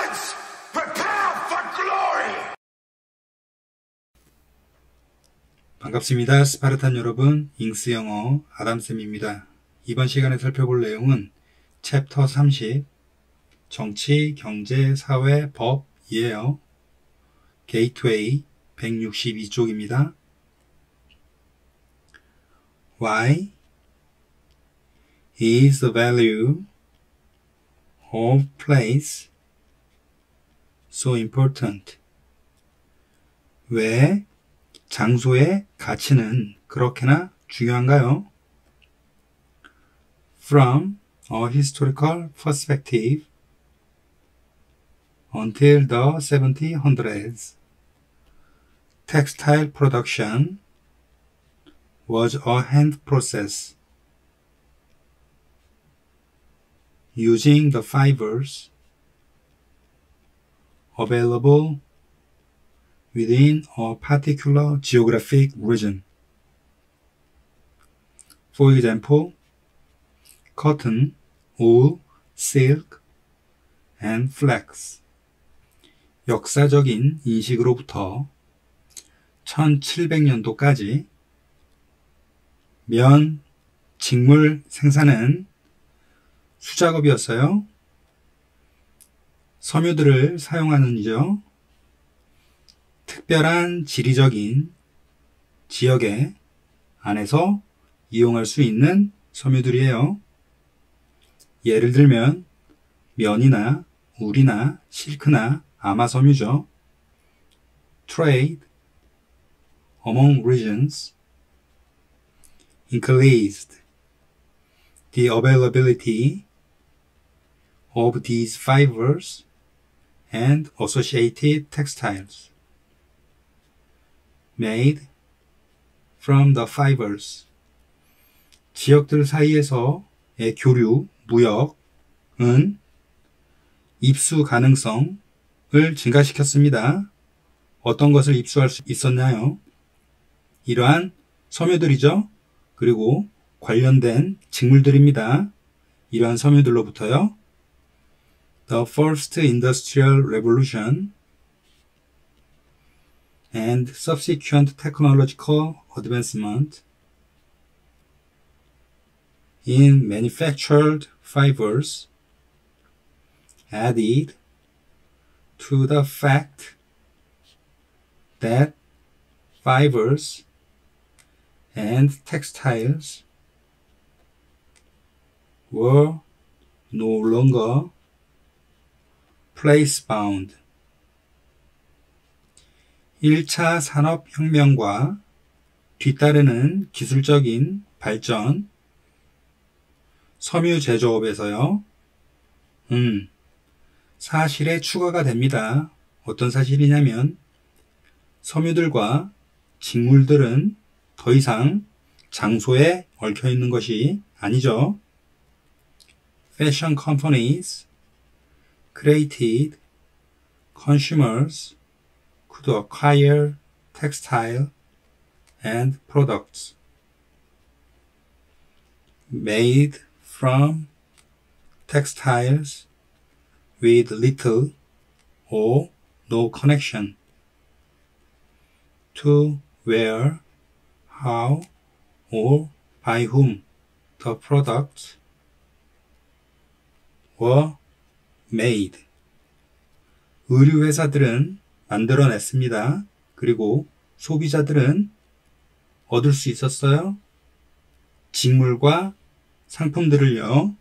Cowards! Prepare for glory! 반갑습니다. 스파르탄 여러분, 잉스 영어 아담쌤입니다. 이번 시간에 살펴볼 내용은 챕터 30 정치, 경제, 사회, 법이에요. 게이트웨이 162쪽입니다. Why is the value of place so important? 왜 장소의 가치는 그렇게나 중요한가요? From a historical perspective, until the 1700s, textile production was a hand process using the fibers available within a particular geographic region. For example, cotton, wool, silk, and flax. 역사적인 인식으로부터 1700년도까지 면, 직물 생산은 수작업이었어요. 섬유들을 사용하는 이죠. 특별한 지리적인 지역에 안에서 이용할 수 있는 섬유들이에요. 예를 들면 면이나 울이나 실크나 아마 섬유죠. Trade among regions increased the availability of these fibers and associated textiles made from the fibers. 지역들 사이에서의 교류, 무역은 입수 가능성을 증가시켰습니다. 어떤 것을 입수할 수 있었나요? 이러한 섬유들이죠. 그리고 관련된 직물들입니다. 이러한 섬유들로부터요. The first industrial revolution and subsequent technological advancement in manufactured fibers added to the fact that fibers and textiles were no longer place-bound. 1차 산업혁명과 뒤따르는 기술적인 발전, 섬유 제조업에서요. 사실에 추가가 됩니다. 어떤 사실이냐면 섬유들과 직물들은 더 이상 장소에 얽혀 있는 것이 아니죠. Fashion companies created consumers could acquire textile and products made from textiles with little or no connection to where, how, or by whom the products were made. 의류 회사들은 만들어냈습니다. 그리고 소비자들은 얻을 수 있었어요. 직물과 상품들을요.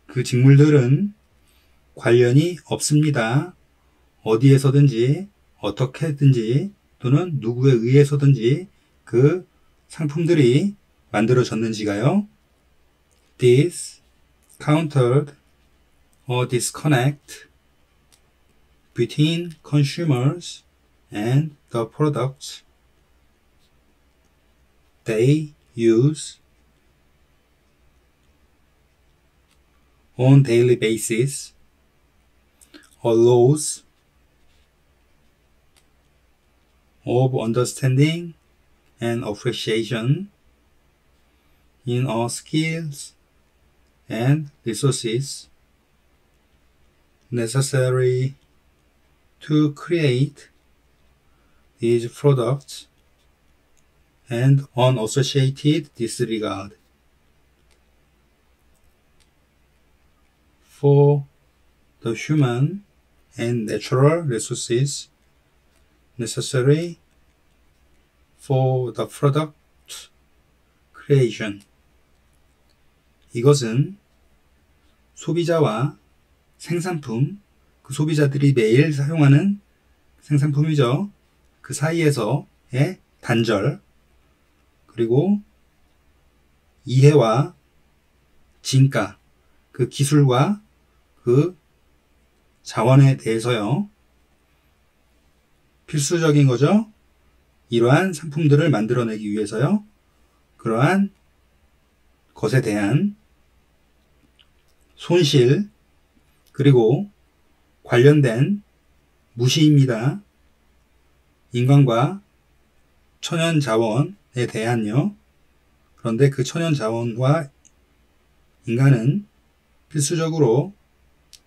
그 직물들은 관련이 없습니다. 어디에서든지 어떻게든지 또는 누구에 의해서든지 그 상품들이 만들어졌는지가요. This countered a disconnect between consumers and the products they use on daily basis, allows of understanding and appreciation in our skills and resources necessary to create these products and unassociated disregard for the human and natural resources necessary for the product creation. 이것은 소비자와 생산품, 그 소비자들이 매일 사용하는 생산품이죠. 그 사이에서의 단절, 그리고 이해와 진가, 그 기술과 그 자원에 대해서요. 필수적인 거죠. 이러한 상품들을 만들어내기 위해서요. 그러한 것에 대한 손실, 그리고 관련된 무시입니다. 인간과 천연자원에 대한요. 그런데 그 천연자원과 인간은 필수적으로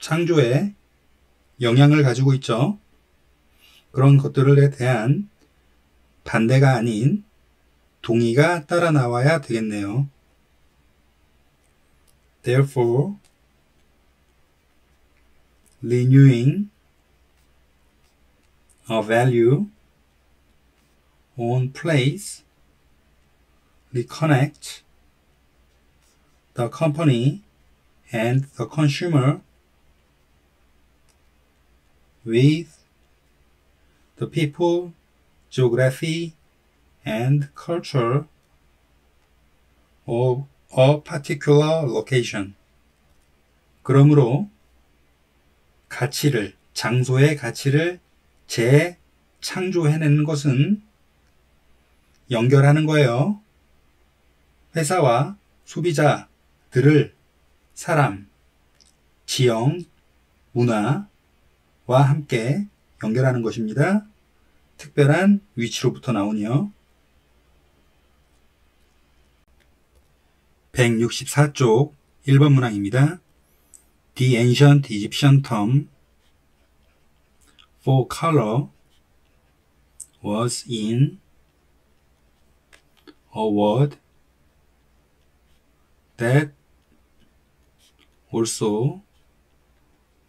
창조에 영향을 가지고 있죠. 그런 것들에 대한 반대가 아닌 동의가 따라 나와야 되겠네요. Therefore, renewing a value on place reconnect the company and the consumer with the people, geography, and culture of a particular location. 그러므로 가치를, 장소의 가치를 재창조해내는 것은 연결하는 거예요. 회사와 소비자들을 사람, 지형, 문화와 함께 연결하는 것입니다. 특별한 위치로부터 나오니요. 164쪽 1번 문항입니다. The ancient Egyptian term for color was in a word that also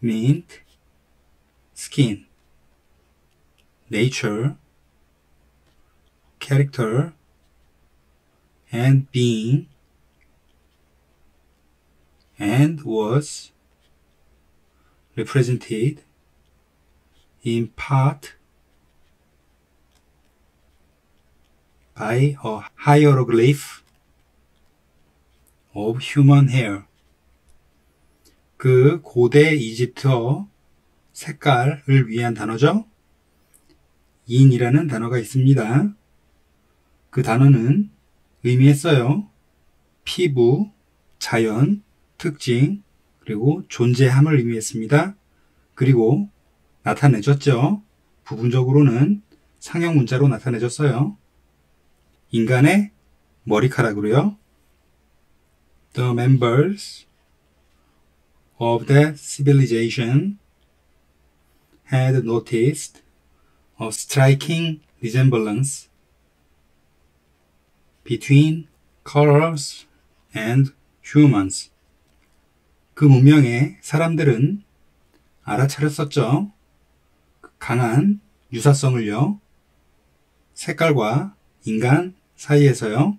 meant skin, nature, character, and being, and was represented in part by a hieroglyph of human hair. 그 고대 이집트어 색깔을 위한 단어죠. 인이라는 단어가 있습니다. 그 단어는 의미했어요. 피부, 자연, 특징, 그리고 존재함을 의미했습니다. 그리고 나타내줬죠. 부분적으로는 상형 문자로 나타내줬어요. 인간의 머리카락으로요. The members of that civilization had noticed a striking resemblance between colors and humans. 그 문명의 사람들은 알아차렸었죠. 강한 유사성을요. 색깔과 인간 사이에서요.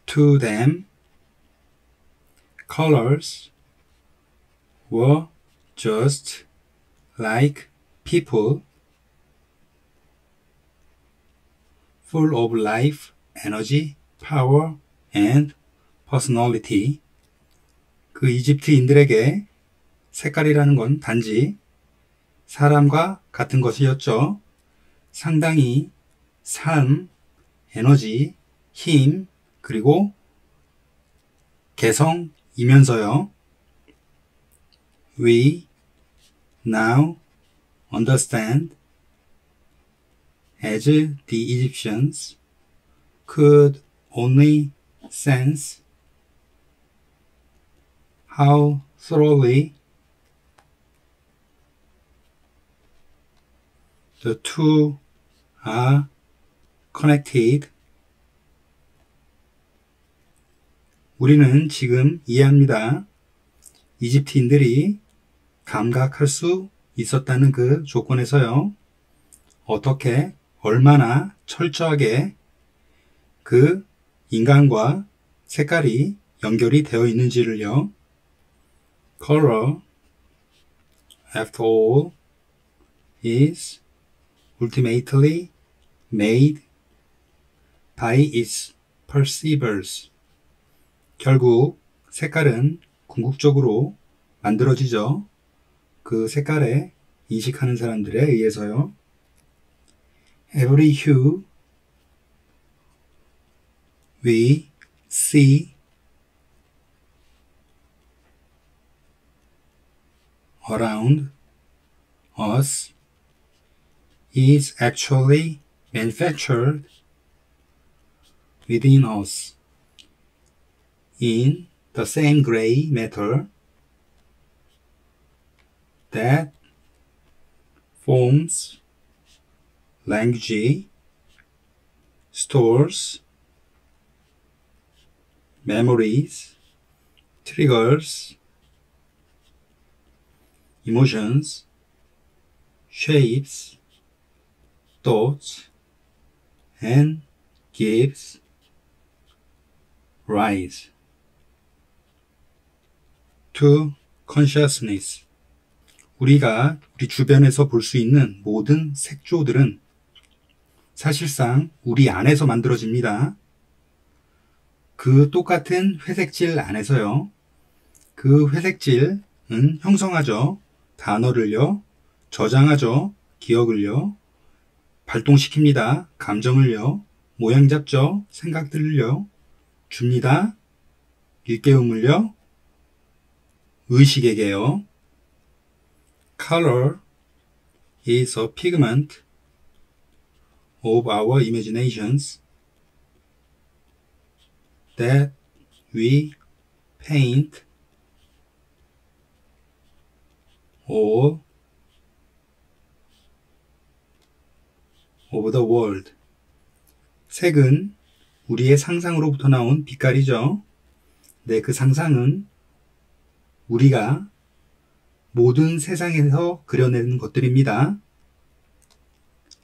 To them, colors were just like people, full of life, energy, power, and personality. 그 이집트인들에게 색깔이라는 건 단지 사람과 같은 것이었죠. 상당히 삶, 에너지, 힘, 그리고 개성이면서요. We now understand as the Egyptians could only sense how thoroughly The two are connected. 우리는 지금 이해합니다. 이집트인들이 감각할 수 있었다는 그 조건에서요. 어떻게 얼마나 철저하게 그 인간과 색깔이 연결이 되어 있는지를요. Color, after all, is ultimately made by its perceivers. 결국 색깔은 궁극적으로 만들어지죠. 그 색깔에 인식하는 사람들에 의해서요. Every hue we see around us is actually manufactured within us in the same gray matter that forms language, stores memories, triggers, emotions, shapes, thoughts, and gives rise to consciousness. 우리가 우리 주변에서 볼 수 있는 모든 색조들은 사실상 우리 안에서 만들어집니다. 그 똑같은 회색질 안에서요. 그 회색질은 형성하죠. 단어를요. 저장하죠. 기억을요. 발동시킵니다. 감정을요. 모양 잡죠. 생각들을요. 줍니다. 일깨움을요. 의식에게요. Color is a pigment of our imaginations that we paint all over the world. 색은 우리의 상상으로부터 나온 빛깔이죠. 네, 그 상상은 우리가 모든 세상에서 그려내는 것들입니다.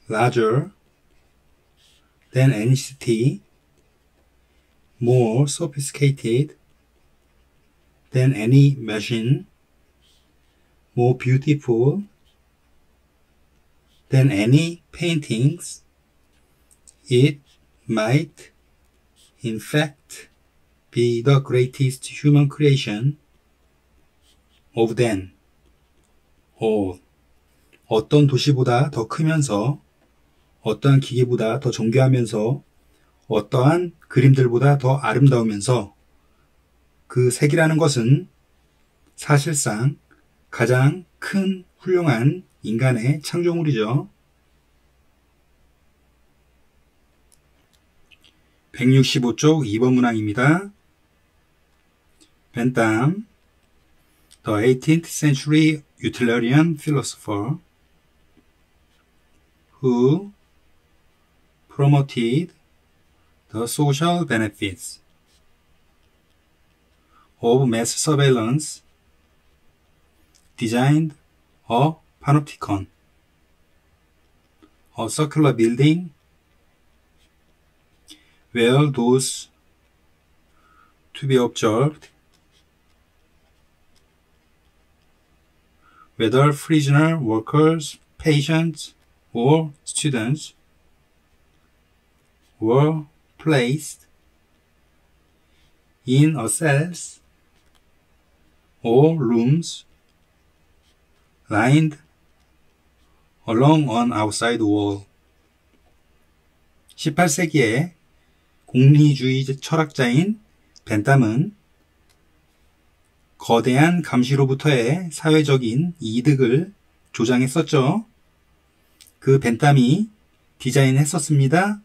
Larger than any city, more sophisticated than any machine, more beautiful than any paintings, it might in fact be the greatest human creation of them all. 어떤 도시보다 더 크면서 어떠한 기계보다 더 존귀하면서 어떠한 그림들보다 더 아름다우면서 그 색이라는 것은 사실상 가장 큰 훌륭한 인간의 창조물이죠. 165쪽 2번 문항입니다. Bentham, the 18th century utilitarian philosopher who promoted the social benefits of mass surveillance, designed a panopticon, a circular building where those to be observed, whether prisoner, workers, patients, or students, were placed in a cells or rooms lined along an outside wall. 18세기에 공리주의 철학자인 벤담은 거대한 감시로부터의 사회적인 이득을 조장했었죠. 그 벤담이 디자인했었습니다.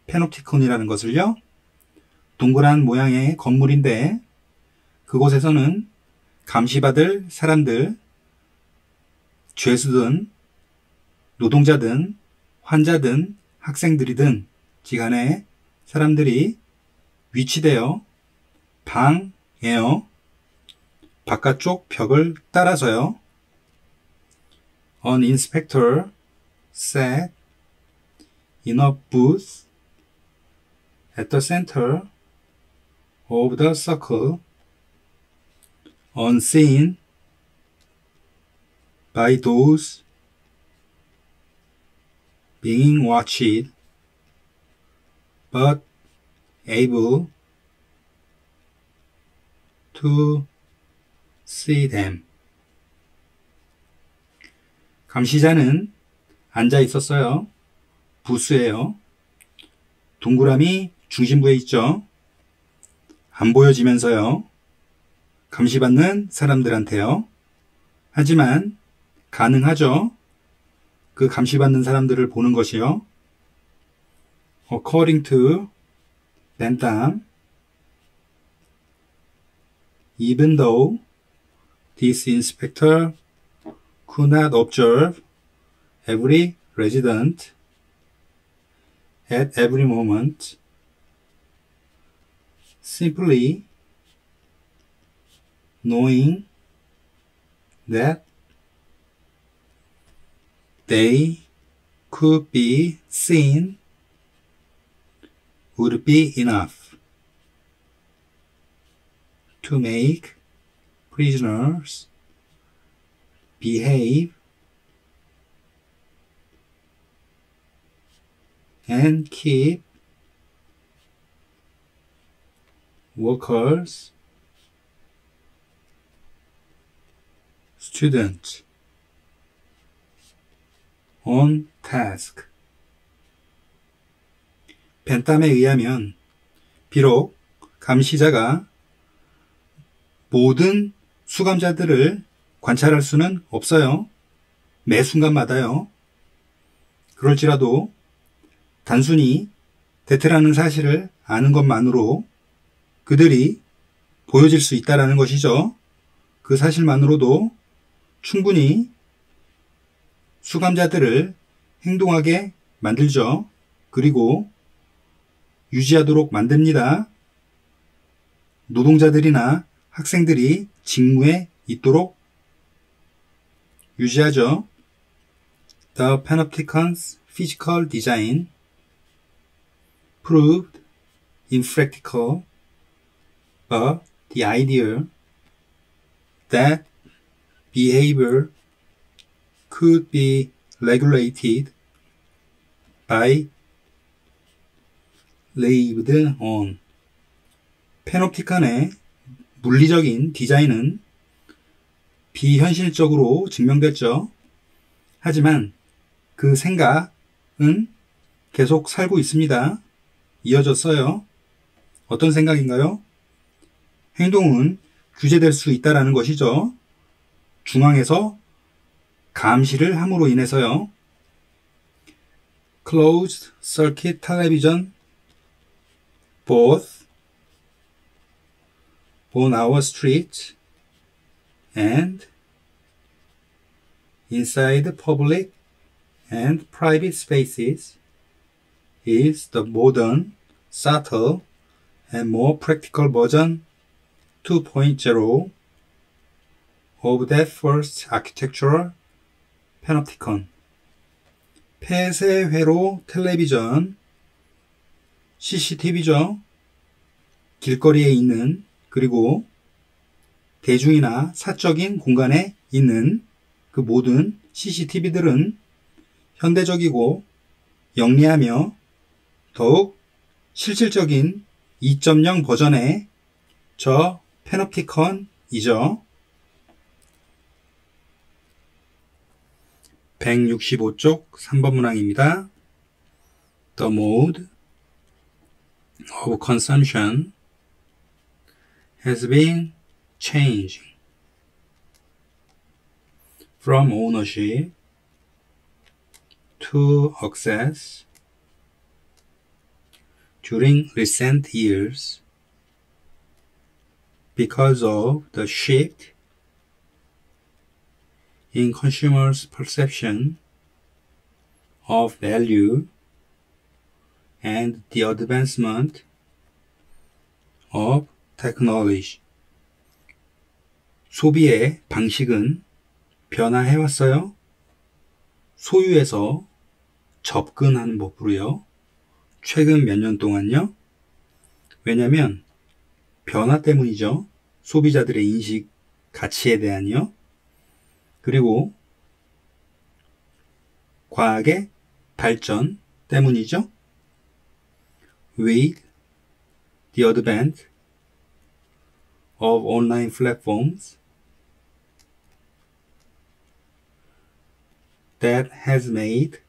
페노티콘이라는 것을요. 동그란 모양의 건물인데 그곳에서는 감시받을 사람들, 죄수든 노동자든 환자든 학생들이든 지간에 사람들이 위치되어 방에요. 바깥쪽 벽을 따라서요. An inspector sat in a booth at the center of the circle, unseen by those being watched, but able to see them. 감시자는 앉아 있었어요. 부스예요. 동그라미 중심부에 있죠. 안 보여지면서요. 감시받는 사람들한테요. 하지만 가능하죠. 그 감시받는 사람들을 보는 것이요. According to Bentham, even though this inspector could not observe every resident at every moment, simply knowing that they could be seen would be enough to make prisoners behave and keep workers, students on task. 벤탐에 의하면 비록 감시자가 모든 수감자들을 관찰할 수는 없어요. 매 순간마다요. 그럴지라도 단순히 대퇴라는 사실을 아는 것만으로 그들이 보여질 수 있다는 것이죠. 그 사실만으로도 충분히 수감자들을 행동하게 만들죠. 그리고 유지하도록 만듭니다. 노동자들이나 학생들이 직무에 있도록 유지하죠. The Panopticon's physical design proved impractical, but the idea that behavior could be regulated by lived on. 페놉티칸의 물리적인 디자인은 비현실적으로 증명됐죠. 하지만 그 생각은 계속 살고 있습니다. 이어졌어요. 어떤 생각인가요? 행동은 규제될 수 있다는 것이죠. 중앙에서 감시를 함으로 인해서요. Closed circuit television both on our street and inside public and private spaces is the modern, subtle, and more practical version 2.0 of that first architectural panopticon. 폐쇄회로 텔레비전, CCTV죠. 길거리에 있는, 그리고 대중이나 사적인 공간에 있는 그 모든 CCTV들은 현대적이고 영리하며 더욱 실질적인 2.0 버전의 저 페놉티컨이죠. 165쪽 3번 문항입니다. The mode of consumption has been changing from ownership to access during recent years because of the shift in consumers' perception of value and the advancement of technology. 소비의 방식은 변화해왔어요. 소유에서 접근하는 법으로요. 최근 몇 년 동안요. 왜냐면 변화 때문이죠. 소비자들의 인식, 가치에 대한요. 그리고 과학의 발전 때문이죠. With the advent of online platforms that has made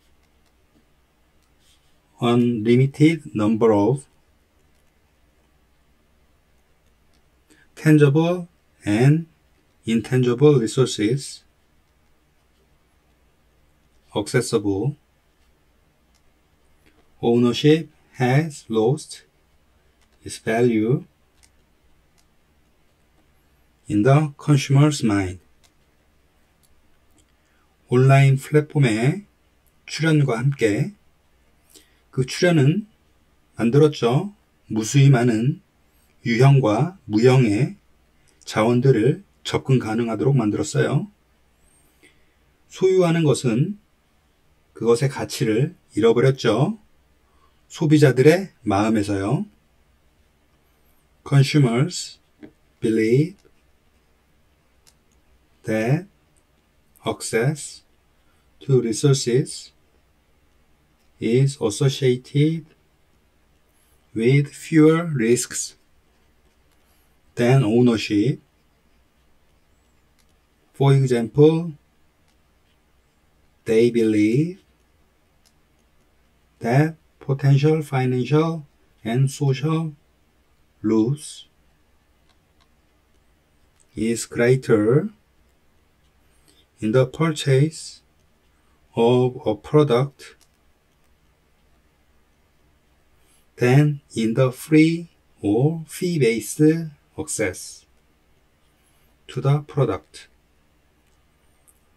unlimited number of tangible and intangible resources accessible, ownership has lost its value in the consumer's mind. 온라인 플랫폼의 출현과 함께 그 출현은 만들었죠. 무수히 많은 유형과 무형의 자원들을 접근 가능하도록 만들었어요. 소유하는 것은 그것의 가치를 잃어버렸죠. 소비자들의 마음에서요. Consumers believe that access to resources is associated with fewer risks than ownership. For example, they believe that potential financial and social loss is greater in the purchase of a product than in the free or fee-based access to the product.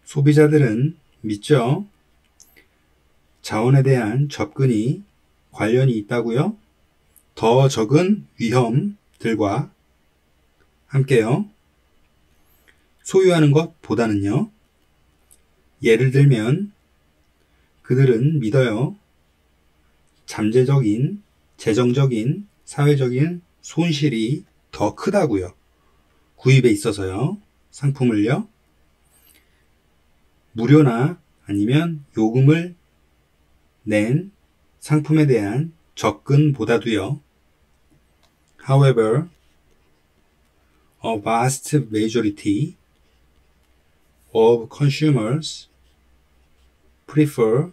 소비자들은 믿죠. 자원에 대한 접근이 관련이 있다고요. 더 적은 위험들과 함께요. 소유하는 것보다는요. 예를 들면 그들은 믿어요. 잠재적인, 재정적인, 사회적인 손실이 더 크다고요. 구입에 있어서요. 상품을요. 무료나 아니면 요금을 낸 상품에 대한 접근보다도요. However, a vast majority of consumers prefer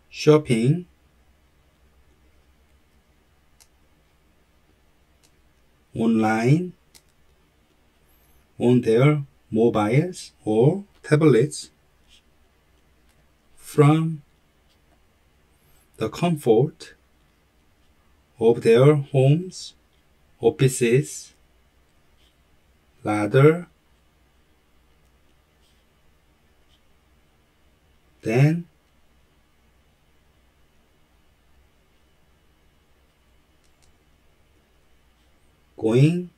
shopping online on their mobiles or tablets from the comfort of their homes, offices, rather than going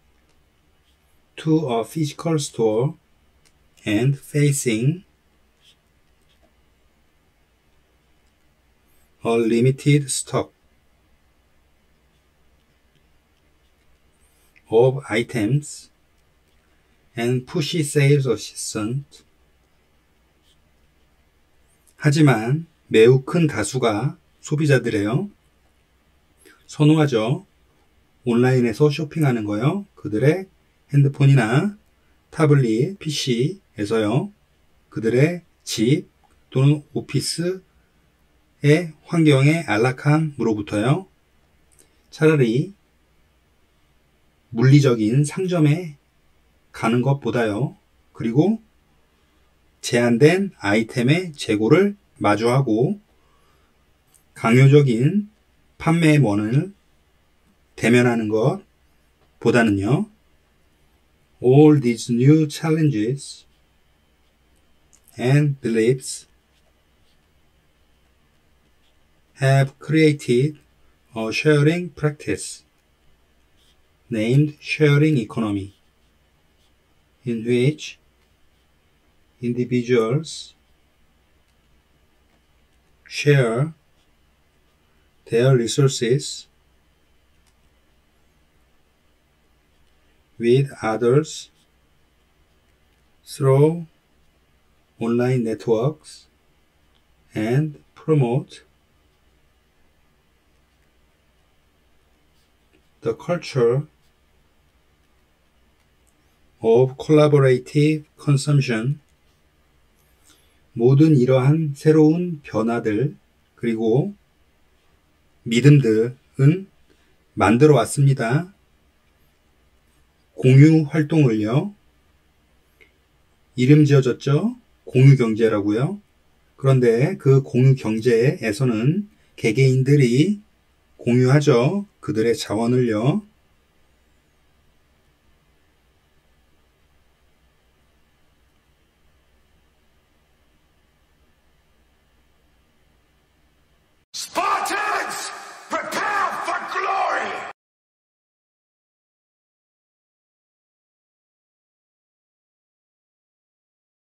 to a physical store and facing a limited stock of items and pushy sales assistant. 하지만 매우 큰 다수가 소비자들이에요. 선호하죠. 온라인에서 쇼핑하는 거요. 그들의 핸드폰이나 타블릿, PC에서요. 그들의 집 또는 오피스의 환경의 안락함으로부터요. 차라리 물리적인 상점에 가는 것보다요. 그리고 제한된 아이템의 재고를 마주하고 강요적인 판매의 원을 대면하는 것보다는요. All these new challenges and beliefs have created a sharing practice named sharing economy, in which individuals share their resources with others through online networks and promote the culture of collaborative consumption. 모든 이러한 새로운 변화들 그리고 믿음들은 만들어 왔습니다. 공유 활동을요. 이름 지어졌죠? 공유 경제라고요. 그런데 그 공유 경제에서는 개개인들이 공유하죠. 그들의 자원을요.